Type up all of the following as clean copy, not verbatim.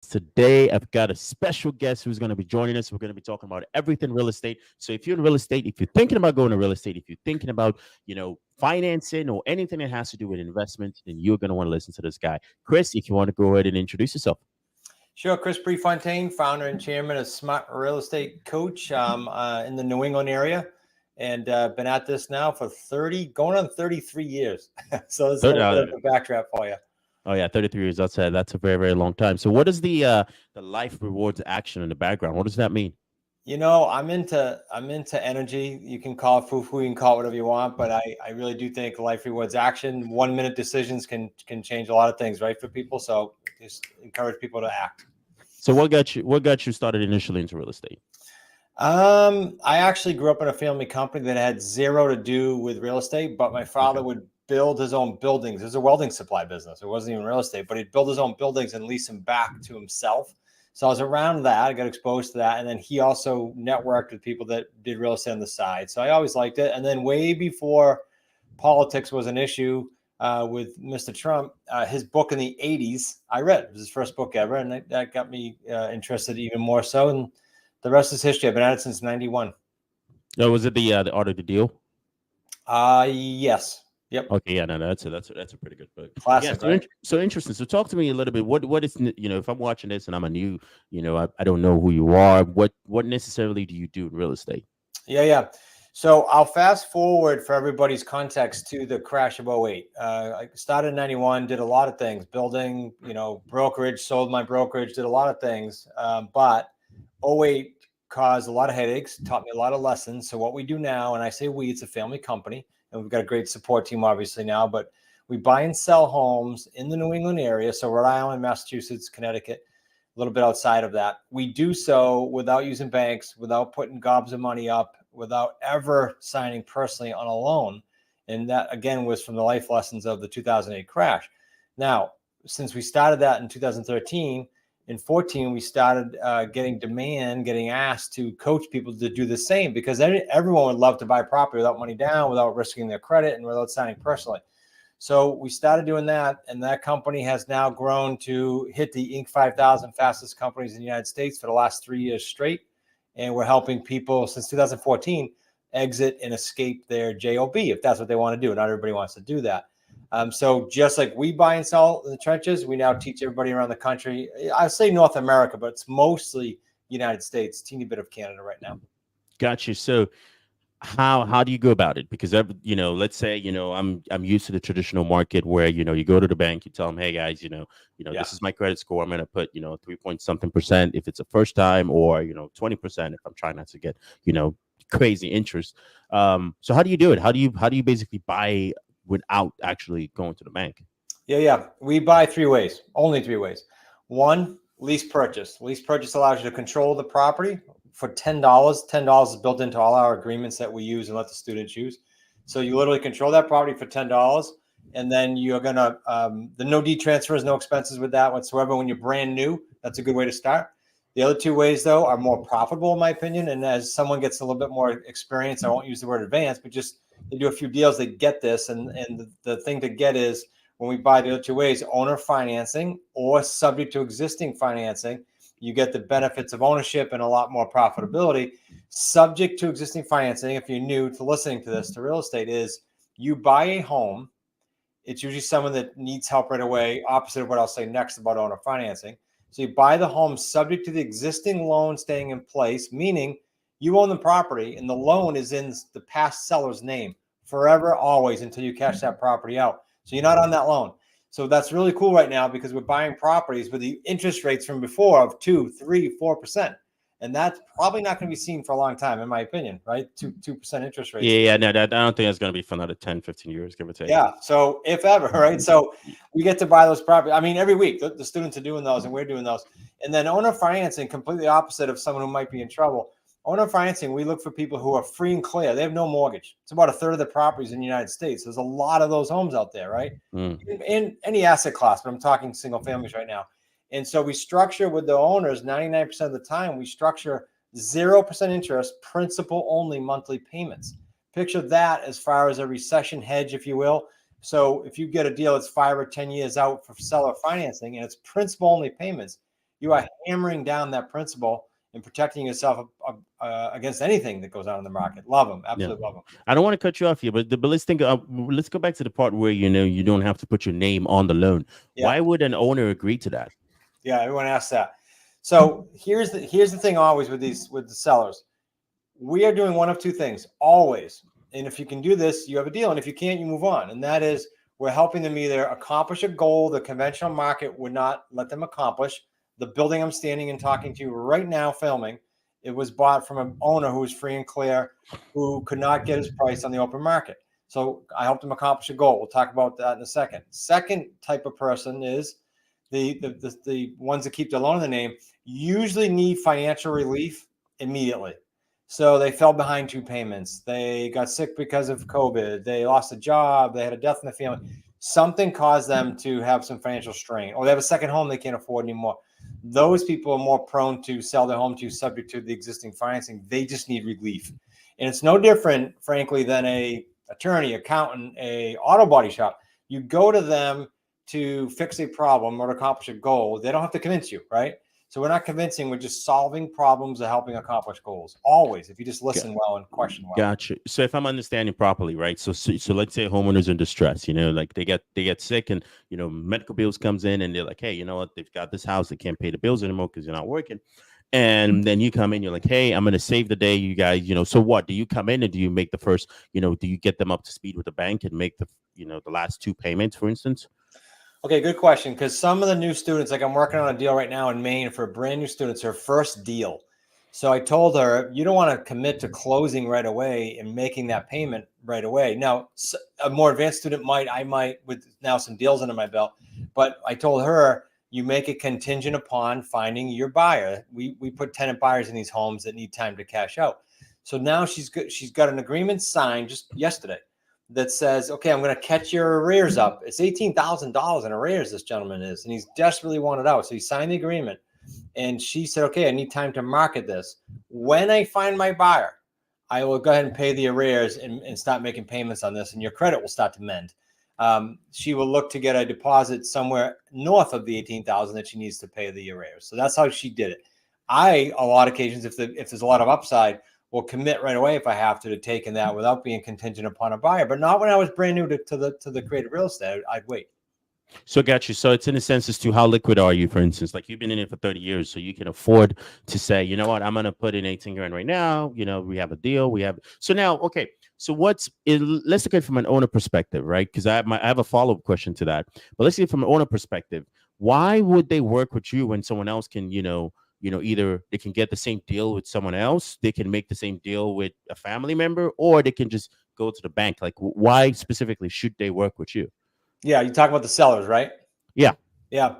Today, I've got a special guest who's going to be joining us. We're going to be talking about everything real estate. So, if you're in real estate, if you're thinking about going to real estate, if you're thinking about, financing or anything that has to do with investment, then you're going to want to listen to this guy. Chris, if you want to go ahead and introduce yourself. Sure. Chris Prefontaine, founder and chairman of Smart Real Estate Coach in the New England area. And been at this now for going on 33 years. So there's a little bit of a backdrop for you. Oh yeah, 33 years. That's a very, very long time. So what is the life rewards action in the background? What does that mean? I'm into energy. You can call it foo-foo, you can call it whatever you want, but I really do think life rewards action. 1 minute decisions can change a lot of things, right, for people. So just encourage people to act. So what got you started initially into real estate? I actually grew up in a family company that had zero to do with real estate, but my father would build his own buildings. It was a welding supply business. It wasn't even real estate, but he'd build his own buildings and lease them back to himself. So I was around that. I got exposed to that. And then he also networked with people that did real estate on the side. So I always liked it. And then way before politics was an issue with Mr. Trump, his book in the 80s, I read. It was his first book ever. And that got me interested even more so. And the rest is history. I've been at it since 91. Oh, was it the Art of the Deal? Yes. Yep. Okay. Yeah. No. That's a pretty good book. Classic. Yeah. So interesting. So talk to me a little bit. What is if I'm watching this and I'm a new I don't know who you are. What necessarily do you do in real estate? Yeah. So I'll fast forward for everybody's context to the crash of 08. I started in 91, did a lot of things, building, brokerage, sold my brokerage, did a lot of things. But 08 caused a lot of headaches, taught me a lot of lessons. So what we do now, and I say we, it's a family company, and we've got a great support team obviously now, but we buy and sell homes in the New England area. So Rhode Island, Massachusetts, Connecticut, a little bit outside of that. We do so without using banks, without putting gobs of money up, without ever signing personally on a loan. And that, again, was from the life lessons of the 2008 crash. Now, since we started that in 2013, in 14, we started getting asked to coach people to do the same, because everyone would love to buy property without money down, without risking their credit, and without signing personally. So we started doing that, and that company has now grown to hit the Inc. 5000 fastest companies in the United States for the last 3 years straight. And we're helping people since 2014 exit and escape their JOB, if that's what they want to do. Not everybody wants to do that. So just like we buy and sell in the trenches, we now teach everybody around the country. I say North America, but it's mostly United States, teeny bit of Canada right now. Got you. So how do you go about it? Because let's say I'm used to the traditional market where you go to the bank, you tell them, hey guys, this is my credit score. I'm going to put 3 point something percent if it's a first time, or 20% if I'm trying not to get crazy interest. So how do you do it? How do you basically buy without actually going to the bank? Yeah. We buy only three ways. One, lease purchase. Lease purchase allows you to control the property for $10. $10 is built into all our agreements that we use and let the students use. So you literally control that property for $10, and then you're gonna the no deed transfers, no expenses with that whatsoever. When you're brand new, that's a good way to start. The other two ways, though, are more profitable in my opinion. And as someone gets a little bit more experience, I won't use the word advanced, but just they do a few deals, they get this. And the thing to get is, when we buy the other two ways, owner financing or subject to existing financing, you get the benefits of ownership and a lot more profitability. Subject to existing financing, if you're new to listening to this, to real estate, is you buy a home. It's usually someone that needs help right away, opposite of what I'll say next about owner financing. So you buy the home subject to the existing loan staying in place, meaning you own the property and the loan is in the past seller's name forever, always, until you cash that property out. So you're not on that loan. So that's really cool right now, because we're buying properties with the interest rates from before of 2%, 3%, 4%. And that's probably not going to be seen for a long time, in my opinion, right? 2% interest rates. Yeah. No, I don't think that's going to be for another 10, 15 years, give or take. Yeah. So if ever, right? So we get to buy those properties. I mean, every week the students are doing those and we're doing those. And then owner financing, completely opposite of someone who might be in trouble. Owner financing, we look for people who are free and clear. They have no mortgage. It's about a third of the properties in the United States. There's a lot of those homes out there, right? In any asset class, but I'm talking single families right now. And so we structure with the owners 99% of the time, we structure 0% interest, principal only monthly payments. Picture that as far as a recession hedge, if you will. So if you get a deal that's 5 or 10 years out for seller financing and it's principal only payments, you are hammering down that principle and protecting yourself against anything that goes on in the market. Love them. Yeah. Absolutely love them. I don't want to cut you off here, but let's think. Let's go back to the part where you don't have to put your name on the loan. Yeah. Why would an owner agree to that? Yeah. Everyone asks that. So here's the thing always with the sellers. We are doing one of two things always. And if you can do this, you have a deal. And if you can't, you move on. And that is, we're helping them either accomplish a goal the conventional market would not let them accomplish. The building I'm standing and talking to you right now, filming, it was bought from an owner who was free and clear, who could not get his price on the open market. So I helped him accomplish a goal. We'll talk about that in a second. Second type of person is the ones that keep their loan in the name, usually need financial relief immediately. So they fell behind 2 payments. They got sick because of COVID. They lost a job. They had a death in the family. Something caused them to have some financial strain, or they have a second home they can't afford anymore. Those people are more prone to sell their home to subject to the existing financing. They just need relief. And it's no different, frankly, than a attorney, accountant, a auto body shop. You go to them to fix a problem or to accomplish a goal. They don't have to convince you, right? So we're not convincing, we're just solving problems or helping accomplish goals. Always, if you just listen well and question well. Gotcha. So if I'm understanding properly, right? So let's say homeowners in distress, like they get sick and medical bills comes in and they're like, hey, you know what? They've got this house, they can't pay the bills anymore because you're not working. And then you come in, you're like, hey, I'm gonna save the day, you guys. So what? Do you come in and do you make the first, do you get them up to speed with the bank and make the last 2 payments, for instance? Okay, good question. Because some of the new students, like I'm working on a deal right now in Maine for brand new students, her first deal. So I told her, you don't want to commit to closing right away and making that payment right away. Now, a more advanced student I might, with now some deals under my belt, but I told her, you make it contingent upon finding your buyer. We put tenant buyers in these homes that need time to cash out. So now she's got an agreement signed just yesterday that says, okay, I'm going to catch your arrears up. It's $18,000 in arrears, this gentleman is, and he's desperately wanted out. So he signed the agreement, and she said, okay, I need time to market this. When I find my buyer, I will go ahead and pay the arrears and start making payments on this, and your credit will start to mend. She will look to get a deposit somewhere north of the $18,000 that she needs to pay the arrears. So that's how she did it. A lot of occasions, if there's a lot of upside, will commit right away if I have to taking that without being contingent upon a buyer, but not when I was brand new to the creative real estate. I'd wait. So got you. So it's in a sense as to how liquid are you, for instance, like you've been in it for 30 years, so you can afford to say, you know what, I'm going to put in 18 grand right now. We have a deal. So now, okay. So let's look at it from an owner perspective, right? Because I have a follow-up question to that, but let's see it from an owner perspective. Why would they work with you when someone else can, either they can get the same deal with someone else, they can make the same deal with a family member, or they can just go to the bank? Like, why specifically should they work with you? Yeah, you talk about the sellers, right? Yeah. Yeah.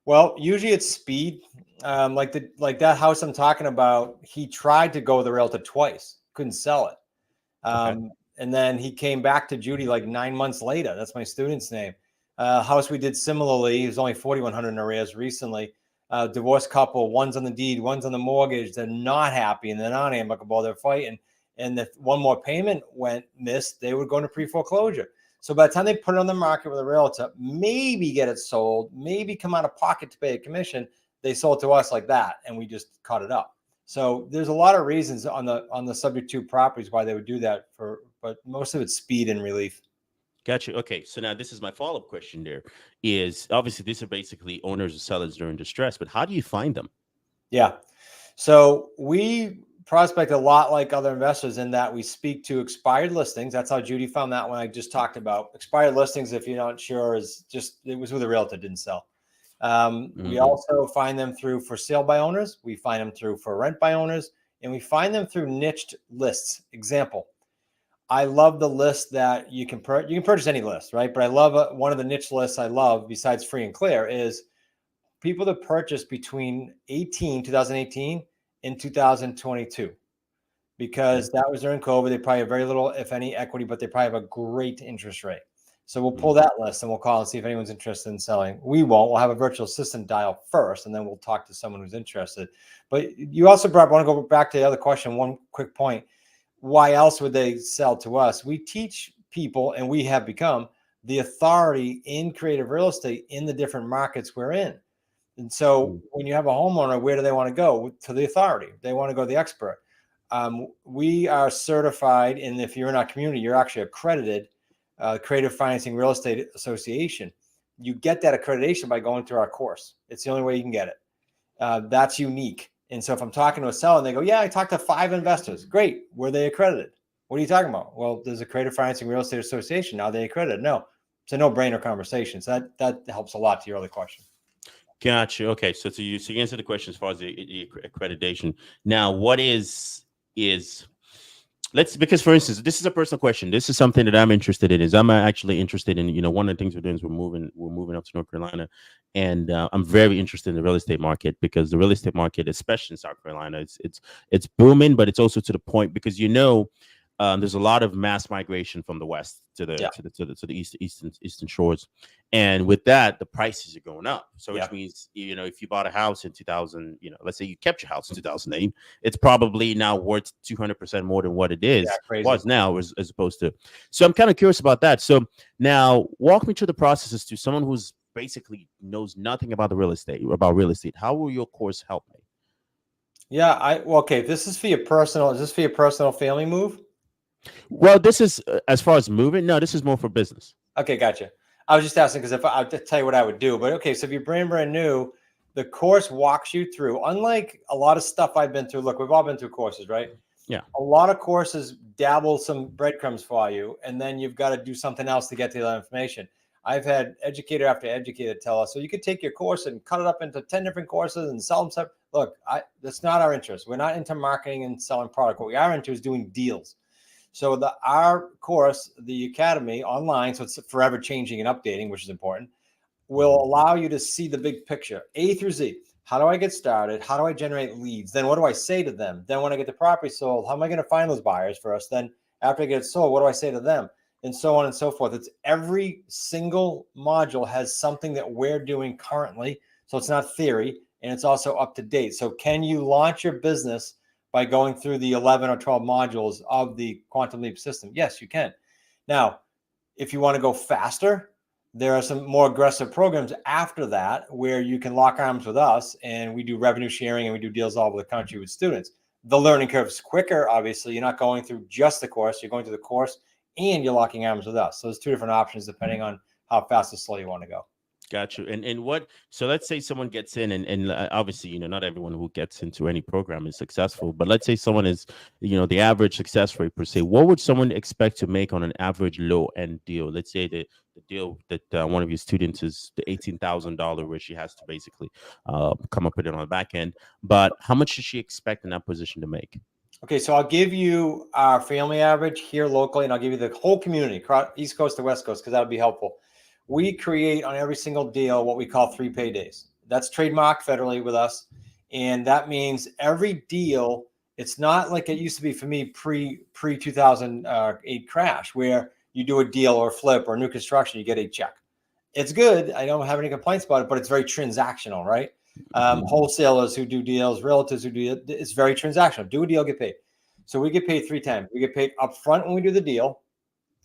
Well, usually it's speed. Like that house I'm talking about, he tried to go with the realtor twice, couldn't sell it. Okay. And then he came back to Judy like 9 months later. That's my student's name. House we did similarly. He was only 4,100 in arrears recently. Divorced couple, one's on the deed, one's on the mortgage. They're not happy and they're not amicable. They're fighting. And if one more payment went missed, they would go into pre-foreclosure. So by the time they put it on the market with a realtor, maybe get it sold, maybe come out of pocket to pay a commission, they sold to us like that, and we just cut it up. So there's a lot of reasons on the subject to properties why they would do that, but most of it's speed and relief. Gotcha. Okay. So now this is my follow-up question there is obviously these are basically owners or sellers during distress, but how do you find them? Yeah. So we prospect a lot like other investors in that we speak to expired listings. That's how Judy found that one I just talked about. Expired listings, if you're not sure, is just it was with a realtor, didn't sell. We also find them through for sale by owners. We find them through for rent by owners, and we find them through niched lists. Example, I love the list that you can purchase any list, right? But I love one of the niche lists I love besides free and clear is people that purchased between 2018 and 2022, because that was during COVID. They probably have very little, if any, equity, but they probably have a great interest rate. So we'll pull that list and we'll call and see if anyone's interested in selling. We won't. We'll have a virtual assistant dial first, and then we'll talk to someone who's interested. But you also want to go back to the other question. One quick point. Why else would they sell to us? We teach people, and we have become the authority in creative real estate in the different markets we're in. And so when you have a homeowner, where do they want to go? To the authority. They want to go to the expert. We are certified, and if you're in our community, you're actually accredited, Creative Financing Real Estate Association. You get that accreditation by going through our course. It's the only way you can get it. That's unique. And so if I'm talking to a seller and they go, yeah, I talked to 5 investors. Great. Were they accredited? What are you talking about? Well, there's a Creative Financing Real Estate Association. Now they accredited. No, it's a no-brainer conversation. So that helps a lot to your other question. Gotcha. Okay. So you answer the question as far as the accreditation. Now, what is because for instance, this is a personal question. This is something that I'm interested in. I'm actually interested in, one of the things we're doing is we're moving up to North Carolina, and I'm very interested in the real estate market, because the real estate market, especially in South Carolina, it's booming, but it's also to the point because there's a lot of mass migration from the west to the eastern shores, and with that, the prices are going up. So which means if you bought a house in 2000, let's say you kept your house in 2008, it's probably now worth 200% more than what it was now as opposed to. So I'm kind of curious about that. So now walk me through the processes to someone who's basically knows nothing about real estate. How will your course help me? Yeah, okay. This is for your personal. Is this for your personal family move? Well, this is as far as moving. No, this is more for business. Okay, gotcha. I was just asking because I'll tell you what I would do. But okay, so if you're brand new, the course walks you through. Unlike a lot of stuff I've been through. Look, we've all been through courses, right? Yeah. A lot of courses dabble some breadcrumbs for you, and then you've got to do something else to get to that information. I've had educator after educator tell us, so you could take your course and cut it up into 10 different courses and sell them separate. Look, that's not our interest. We're not into marketing and selling product. What we are into is doing deals. So our course, the Academy online, so it's forever changing and updating, which is important, will allow you to see the big picture, A through Z. How do I get started? How do I generate leads? Then what do I say to them? Then when I get the property sold, how am I going to find those buyers first? Then after I get it sold, what do I say to them? And so on and so forth. It's every single module has something that we're doing currently. So it's not theory, and it's also up to date. So can you launch your business by going through the 11 or 12 modules of the Quantum Leap system? Yes, you can. Now, if you want to go faster, there are some more aggressive programs after that where you can lock arms with us, and we do revenue sharing and we do deals all over the country with students. The learning curve is quicker. Obviously, you're not going through just the course. You're going through the course and you're locking arms with us. So there's 2 different options depending on how fast or slow you want to go. Got you. And what, so let's say someone gets in and obviously, not everyone who gets into any program is successful, but let's say someone is, the average success rate per se, what would someone expect to make on an average low end deal? Let's say the deal that one of your students is the $18,000, where she has to basically come up with it on the back end. But how much does she expect in that position to make? Okay, so I'll give you our family average here locally, and I'll give you the whole community, East Coast to West Coast, because that would be helpful. We create on every single deal what we call 3 paydays. That's trademarked federally with us. And that means every deal, it's not like it used to be for me pre-2008 crash, where you do a deal or a flip or new construction, you get a check. It's good. I don't have any complaints about it, but it's very transactional, right? Wholesalers who do deals, realtors who do it, it's very transactional. Do a deal, get paid. So we get paid 3 times. We get paid upfront when we do the deal,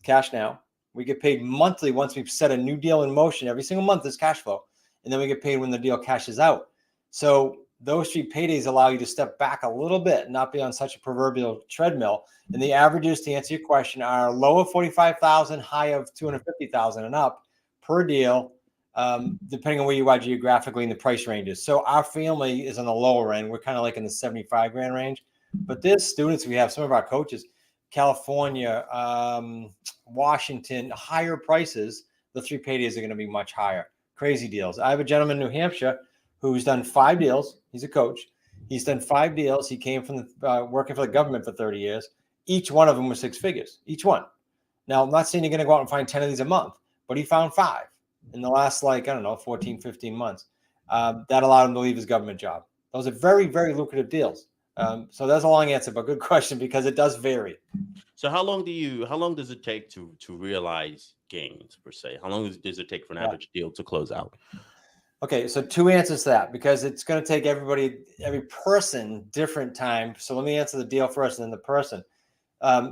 cash now. We get paid monthly once we've set a new deal in motion. Every single month is cash flow. And then we get paid when the deal cashes out. So those 3 paydays allow you to step back a little bit and not be on such a proverbial treadmill. And the averages, to answer your question, are low of 45,000, high of 250,000 and up per deal, depending on where you are geographically in the price ranges. So our family is on the lower end. We're kind of like in the 75 grand range. But there's students, we have some of our coaches, California, Washington, higher prices, the 3 paydays are going to be much higher. Crazy deals. I have a gentleman in New Hampshire who's done 5 deals. He's a coach. He's done 5 deals. He came from working for the government for 30 years. Each one of them was 6 figures, each one. Now, I'm not saying you're going to go out and find 10 of these a month, but he found 5 in the last, 14, 15 months. That allowed him to leave his government job. Those are very, very lucrative deals. So that's a long answer, but good question, because it does vary. So how long does it take to realize gains per se? How long does it take for an average deal to close out? Okay, so 2 answers to that, because it's going to take every person different time. So let me answer the deal first and then the person.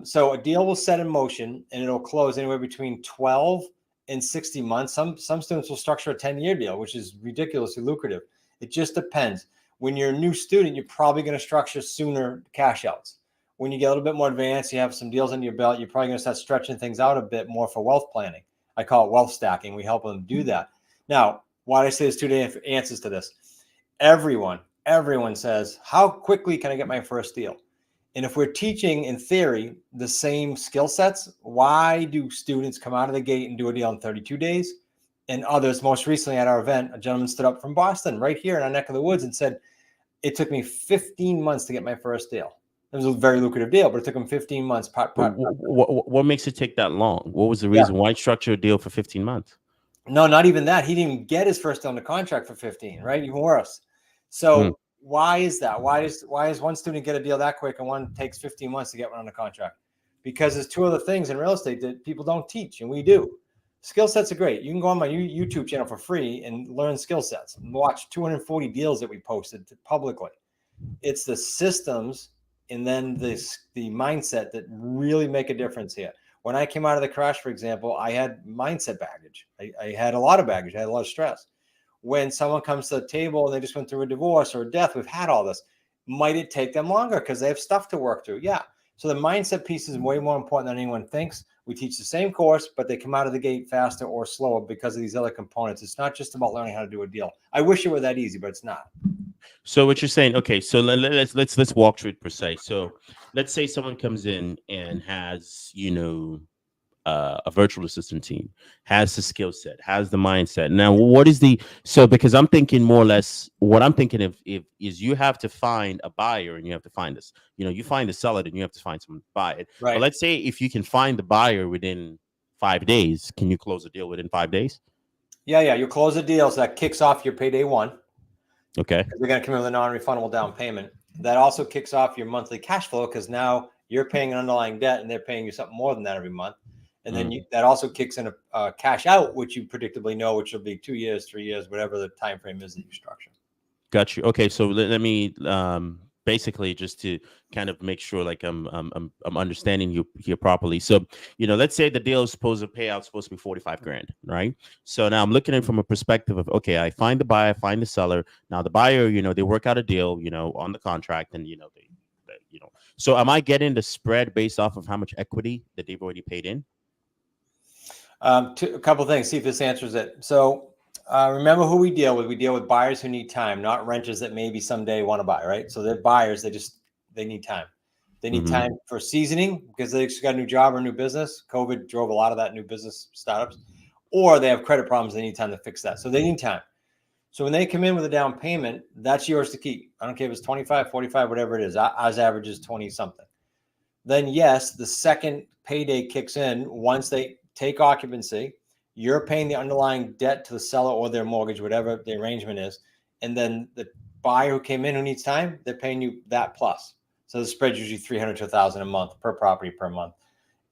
So a deal will set in motion and it'll close anywhere between 12 and 60 months. Some students will structure a 10-year deal, which is ridiculously lucrative. It just depends. When you're a new student, you're probably going to structure sooner cash outs. When you get a little bit more advanced, you have some deals under your belt, you're probably going to start stretching things out a bit more for wealth planning. I call it wealth stacking. We help them do that. Now, why do I say there's two answers to this? Everyone says, how quickly can I get my first deal? And if we're teaching in theory the same skill sets, why do students come out of the gate and do a deal in 32 days? And others, most recently at our event, a gentleman stood up from Boston right here in our neck of the woods and said, it took me 15 months to get my first deal. It was a very lucrative deal, but it took him 15 months. What makes it take that long? What was the reason? Why structure a deal for 15 months? No, not even that. He didn't even get his first deal under contract for 15, right? Even worse. So why is that? Why does one student get a deal that quick and one takes 15 months to get one under contract? Because there's two other things in real estate that people don't teach, and we do. Skill sets are great. You can go on my YouTube channel for free and learn skill sets and watch 240 deals that we posted publicly. It's the systems and then the mindset that really make a difference here. When I came out of the crash, for example, I had mindset baggage. I had a lot of baggage. I had a lot of stress. When someone comes to the table and they just went through a divorce or a death, we've had all this. Might it take them longer because they have stuff to work through? Yeah. So the mindset piece is way more important than anyone thinks. We teach the same course, but they come out of the gate faster or slower because of these other components. It's not just about learning how to do a deal. I wish it were that easy, but it's not. So what you're saying, okay, so let's walk through it per se. So let's say someone comes in and has, a virtual assistant team, has the skill set, has the mindset. Now, what is because I'm thinking more or less, what I'm thinking of is you have to find a buyer and you have to find this, you find the seller and you have to find someone to buy it. Right. But let's say if you can find the buyer within 5 days, can you close a deal within 5 days? Yeah. You close a deal. So that kicks off your payday one. Okay. They're going to come in with a non-refundable down payment. That also kicks off your monthly cash flow because now you're paying an underlying debt and they're paying you something more than that every month. And then that also kicks in a cash out, which you predictably know, which will be 2 years, 3 years, whatever the time frame is that you structure. Got you. Okay, so let me basically just to kind of make sure like I'm understanding you here properly. So let's say the deal is supposed to be 45 grand, right? So now I'm looking at it from a perspective of, okay, I find the buyer, I find the seller. Now the buyer, they work out a deal, on the contract, and So am I getting the spread based off of how much equity that they've already paid in? A couple of things. See if this answers it. So remember who we deal with. We deal with buyers who need time, not renters that maybe someday want to buy, right? So they're buyers. They need time. They need time for seasoning because they just got a new job or a new business. COVID drove a lot of that new business startups, or they have credit problems. They need time to fix that. So they need time. So when they come in with a down payment, that's yours to keep. I don't care if it's 25, 45, whatever it is. Ours average is 20 something. Then yes, the second payday kicks in once they take occupancy. You're paying the underlying debt to the seller or their mortgage, whatever the arrangement is. And then the buyer who came in who needs time, they're paying you that plus. So the spread's usually $300 to $1,000 a month per property per month.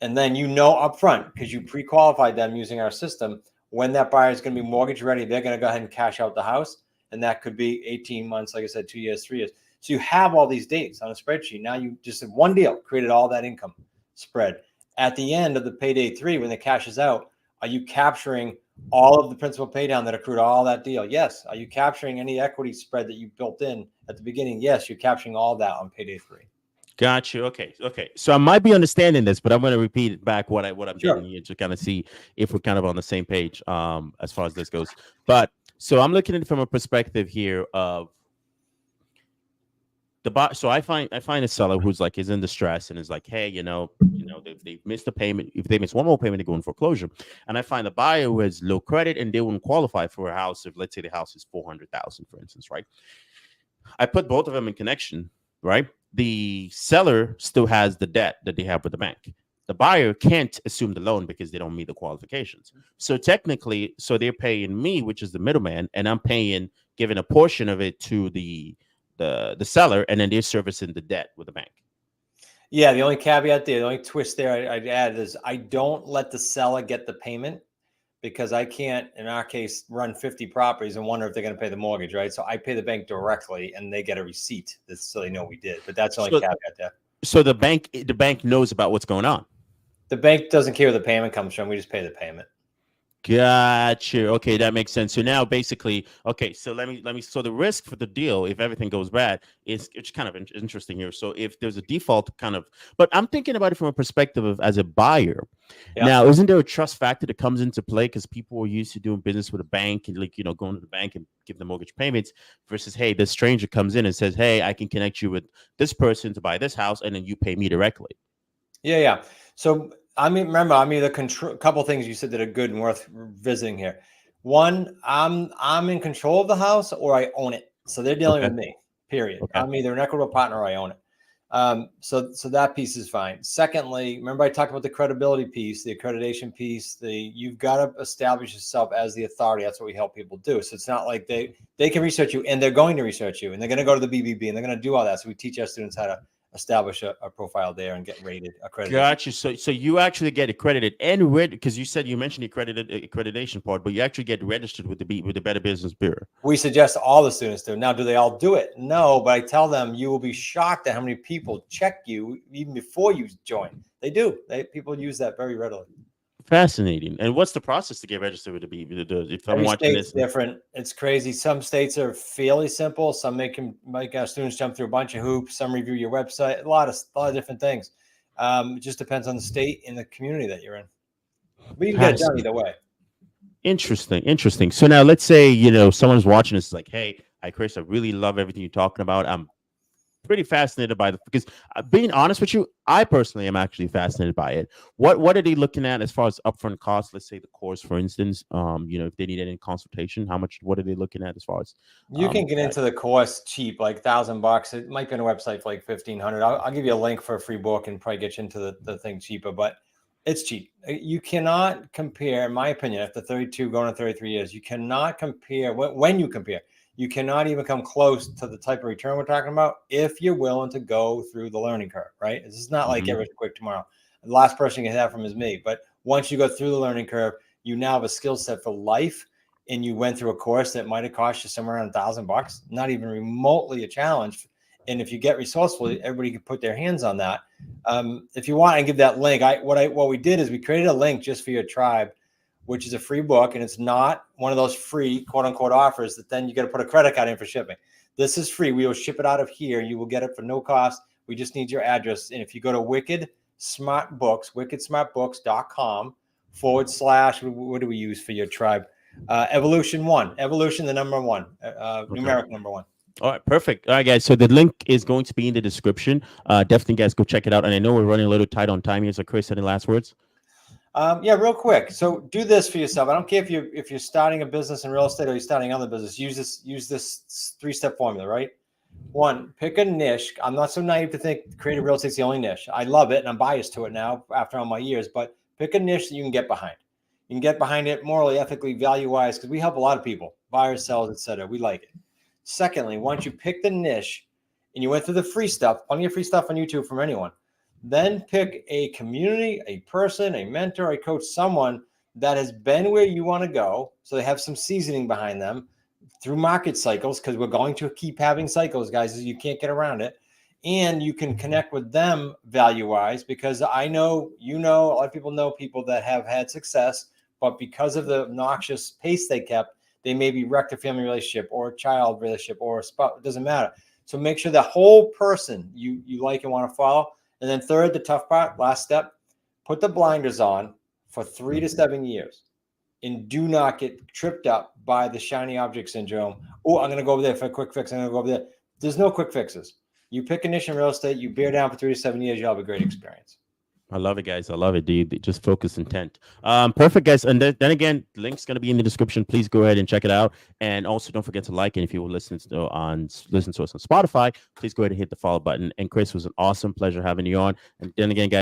And then upfront, because you pre-qualified them using our system, when that buyer is going to be mortgage ready, they're going to go ahead and cash out the house. And that could be 18 months, like I said, 2 years, 3 years. So you have all these dates on a spreadsheet. Now you just have one deal, created all that income spread. At the end of the payday 3, when the cash is out, are you capturing all of the principal pay down that accrued all that deal? Yes. Are you capturing any equity spread that you built in at the beginning? Yes, you're capturing all that on payday 3. Got you. Okay. So I might be understanding this, but I'm going to repeat back what I'm Sure. getting here to kind of see if we're kind of on the same page as far as this goes. But so I'm looking at it from a perspective here of the buy. So I find a seller who's like is in distress and is like, hey, they've missed a payment. If they miss one more payment, they go in foreclosure. And I find a buyer who has low credit and they wouldn't qualify for a house if, let's say, the house is $400,000, for instance, right? I put both of them in connection, right? The seller still has the debt that they have with the bank. The buyer can't assume the loan because they don't meet the qualifications. So technically, they're paying me, which is the middleman, and I'm giving a portion of it to the seller, and then they're servicing the debt with the bank. Yeah, the only caveat there, the only twist there I'd add is I don't let the seller get the payment because I can't, in our case, run 50 properties and wonder if they're going to pay the mortgage, right? So I pay the bank directly and they get a receipt so they know we did. But that's the only caveat there. So the bank knows about what's going on. The bank doesn't care where the payment comes from. We just pay the payment. Got you. Okay, that makes sense. So now, basically, okay. So let me. So the risk for the deal, if everything goes bad, is it's kind of interesting here. So if there's a default, kind of, but I'm thinking about it from a perspective of as a buyer. Yeah. Now, isn't there a trust factor that comes into play because people are used to doing business with a bank and like going to the bank and give them mortgage payments versus hey, this stranger comes in and says, hey, I can connect you with this person to buy this house, and then you pay me directly. Yeah. So remember, the control. Couple things you said that are good and worth visiting here. One, I'm in control of the house or I own it, so they're dealing Okay. with me. Period. Okay. I'm either an equitable partner or I own it. So that piece is fine. Secondly, remember I talked about the credibility piece, the accreditation piece. You've got to establish yourself as the authority. That's what we help people do. So it's not like they can research you, and they're going to research you, and they're going to go to the BBB, and they're going to do all that. So we teach our students how to establish a profile there and get rated, accredited. Gotcha. So you actually get accredited and because you said you mentioned the accreditation part, but you actually get registered with the Better Business Bureau. We suggest all the students do. Now, do they all do it? No, but I tell them you will be shocked at how many people check you even before you join. They do. People use that very readily. Fascinating. And what's the process to get registered with the BBB? If I'm Every watching state's this, different. It's crazy. Some states are fairly simple. Some make our students jump through a bunch of hoops. Some review your website. A lot of different things. It just depends on the state and the community that you're in. But you can get it done either way. Interesting. So now let's say, someone's watching this like, hey, hi, Chris, I really love everything you're talking about. I'm pretty fascinated by because being honest with you, I personally am actually fascinated by it. What are they looking at as far as upfront costs? Let's say the course, for instance, if they need any consultation, what are they looking at as far as you can get into the course cheap, like $1,000. It might be on a website for like $1,500. I'll give you a link for a free book and probably get you into the thing cheaper, but it's cheap. You cannot compare, in my opinion, after 32 going on 33 years, you cannot compare when you compare. You cannot even come close to the type of return we're talking about if you're willing to go through the learning curve, right? This is not like get rich quick tomorrow. The last person you can have from is me. But once you go through the learning curve, you now have a skill set for life, and you went through a course that might have cost you somewhere around $1,000, not even remotely a challenge. And if you get resourceful, everybody can put their hands on that. If you want, I give that link. What we did is we created a link just for your tribe, which is a free book, and it's not one of those free quote unquote offers that then you got to put a credit card in for shipping. This is free. We will ship it out of here. You will get it for no cost. We just need your address. And if you go to wickedsmartbooks.com / what do we use for your tribe? Evolution the number one, numeric number one. All right, perfect. All right, guys. So the link is going to be in the description. Definitely, guys, go check it out. And I know we're running a little tight on time here. So, Chris, any last words? Yeah, real quick. So do this for yourself. I don't care if you're starting a business in real estate or you're starting another business. Use this 3-step formula, right? 1, pick a niche. I'm not so naive to think creative real estate's the only niche. I love it and I'm biased to it now after all my years, but pick a niche that you can get behind. You can get behind it morally, ethically, value-wise, because we help a lot of people, buyers, sellers, etc. We like it. Secondly, once you pick the niche and you went through the free stuff, plenty of free stuff on YouTube from anyone, then pick a community, a person, a mentor, a coach, someone that has been where you want to go. So they have some seasoning behind them through market cycles, because we're going to keep having cycles, guys. You can't get around it. And you can connect with them value-wise, because I know, a lot of people know people that have had success, but because of the obnoxious pace they kept, they maybe wrecked a family relationship or a child relationship or a spouse. It doesn't matter. So make sure the whole person you like and want to follow. And then third, the tough part, last step, put the blinders on for 3 to 7 years and do not get tripped up by the shiny object syndrome. Oh, I'm going to go over there for a quick fix. I'm going to go over there. There's no quick fixes. You pick a niche in real estate, you bear down for 3 to 7 years, you'll have a great experience. I love it, guys. I love it, dude. Just focus intent. Perfect, guys. And then again, link's going to be in the description. Please go ahead and check it out. And also don't forget to like it. If you will listen to us on Spotify, please go ahead and hit the follow button. And Chris, was an awesome pleasure having you on. And then again, guys,